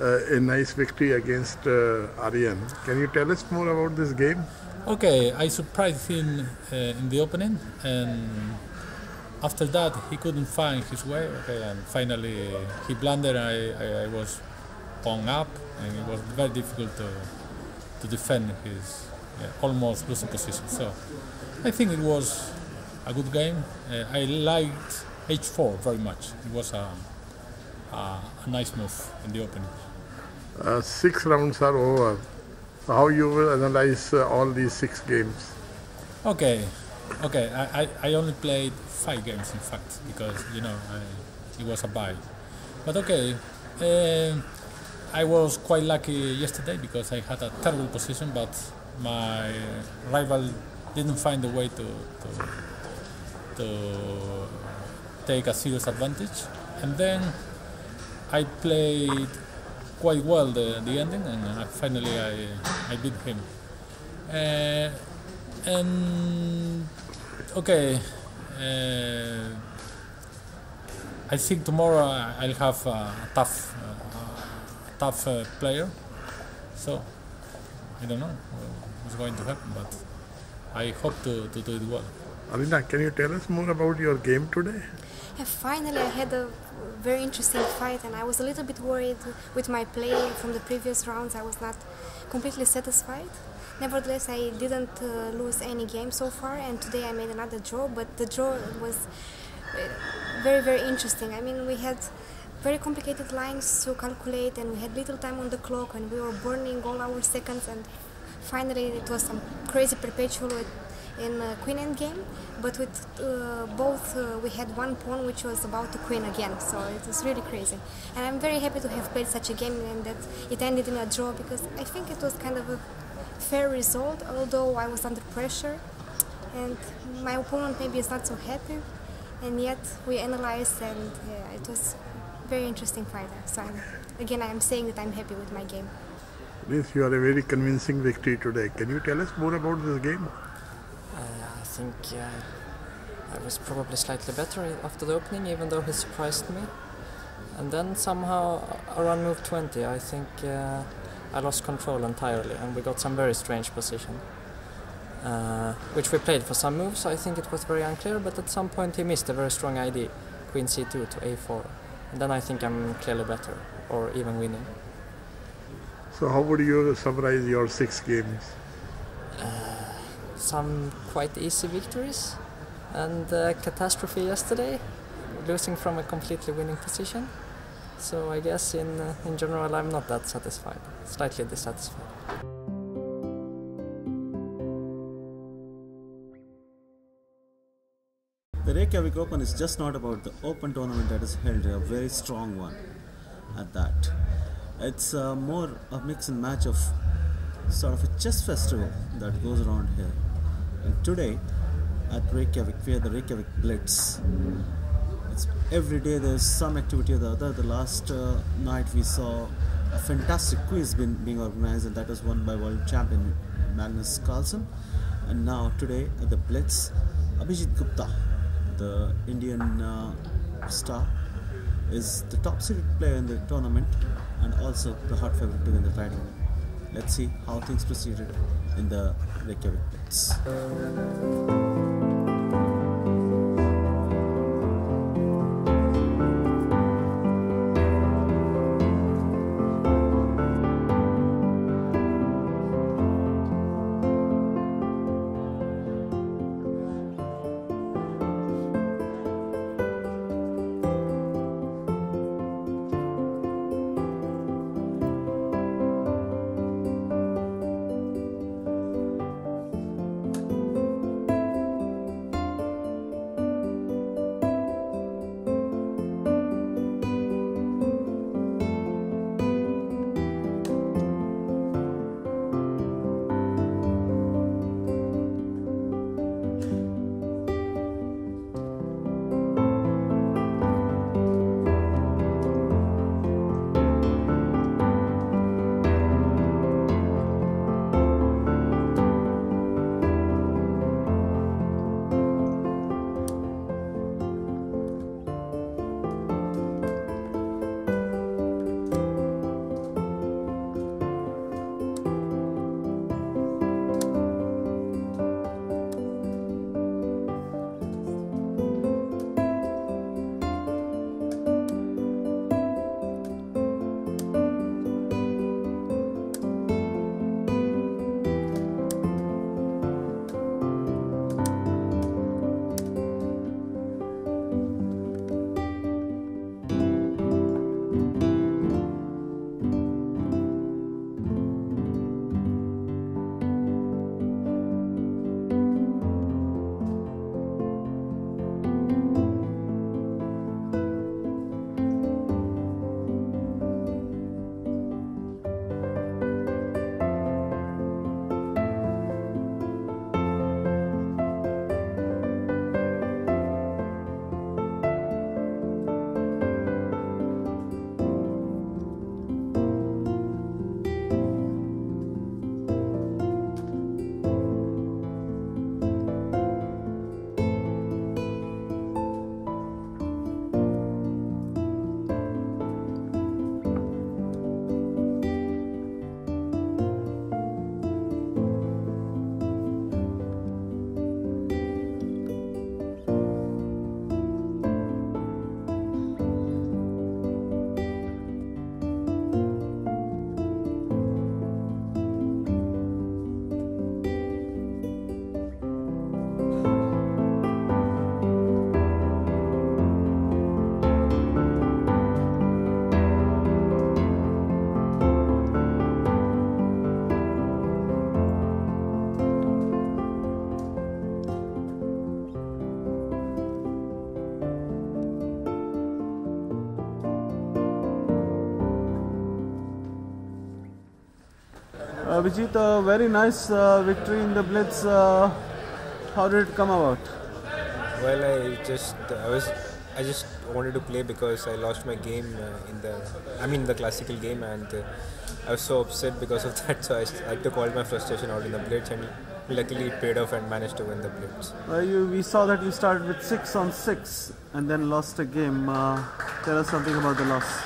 a nice victory against Aryan. Can you tell us more about this game? Okay, I surprised him in the opening, and after that he couldn't find his way. Okay, and finally he blundered. I was pawn up, and it was very difficult to defend his almost losing position. So I think it was a good game. I liked H4 very much. It was a nice move in the opening. 6 rounds are over. How you will analyze all these 6 games? Okay. I only played 5 games, in fact, because it was a bye. But okay, I was quite lucky yesterday because I had a terrible position, but my rival didn't find a way to take a serious advantage, and then I played quite well the ending, and finally I beat him. And okay, I think tomorrow I'll have a tough player, so I don't know what's going to happen, but I hope to do it well. Alina, can you tell us more about your game today? Yeah, finally I had a very interesting fight, and I was a little bit worried with my play from the previous rounds. I was not completely satisfied. Nevertheless, I didn't lose any game so far, and today I made another draw, but the draw was very, very interesting. I mean, we had very complicated lines to calculate, and we had little time on the clock, and we were burning all our seconds, and finally it was some crazy perpetual in queen endgame, but with both we had one pawn which was about to queen again, so it was really crazy. And I'm very happy to have played such a game and that it ended in a draw, because I think it was kind of a fair result, although I was under pressure and my opponent maybe is not so happy, and yet we analyzed, and it was very interesting fighter. So I am saying that I'm happy with my game. Yes, you are a very convincing victory today. Can you tell us more about this game? I think I was probably slightly better after the opening, even though he surprised me. And then somehow around move 20, I think I lost control entirely, and we got some very strange position, which we played for some moves. I think it was very unclear, but at some point he missed a very strong ID, queen c2 to a4. And then I think I'm clearly better, or even winning. So how would you summarize your 6 games? Some quite easy victories, and catastrophe yesterday, losing from a completely winning position. So I guess in general I'm not that satisfied, slightly dissatisfied. The Reykjavik Open is just not about the open tournament that is held, a very strong one at that. It's more a mix and match of sort of a chess festival that goes around here. And today at Reykjavik, we have the Reykjavik Blitz. Every day there's some activity or the other. The last night we saw a fantastic quiz being organized, and that was won by world champion Magnus Carlsen. And now today at the Blitz, ABHIJEET GUPTA, the Indian star, is the top seeded player in the tournament and also the hot favorite to win the title. Let's see how things proceeded in the Reykjavik Blitz. Abhijeet, a very nice victory in the Blitz. How did it come about? Well, I just wanted to play because I lost my game in the classical game, and I was so upset because of that. So I took all my frustration out in the Blitz, and luckily it paid off and managed to win the Blitz. We saw that you started with 6 on 6 and then lost a game. Tell us something about the loss.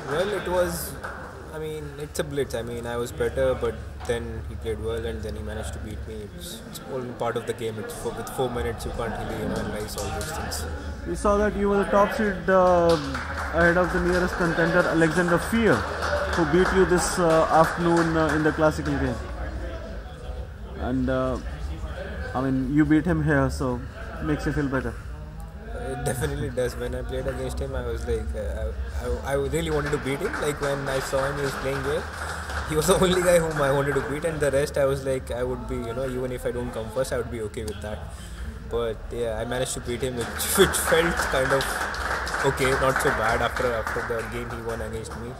Well, it's a Blitz. I was better, but then he played well, and then he managed to beat me. It's all part of the game. With 4 minutes, you can't really analyze all those things. We saw that you were the top seed ahead of the nearest contender, Alexander Fier, who beat you this afternoon in the classical game. And you beat him here, so makes you feel better. It definitely does. When I played against him, I was like, I really wanted to beat him. Like when I saw him, he was playing well. He was the only guy whom I wanted to beat, and the rest I was like, I would be, even if I don't come first, I would be okay with that. But yeah, I managed to beat him, which felt kind of okay, not so bad after the game he won against me.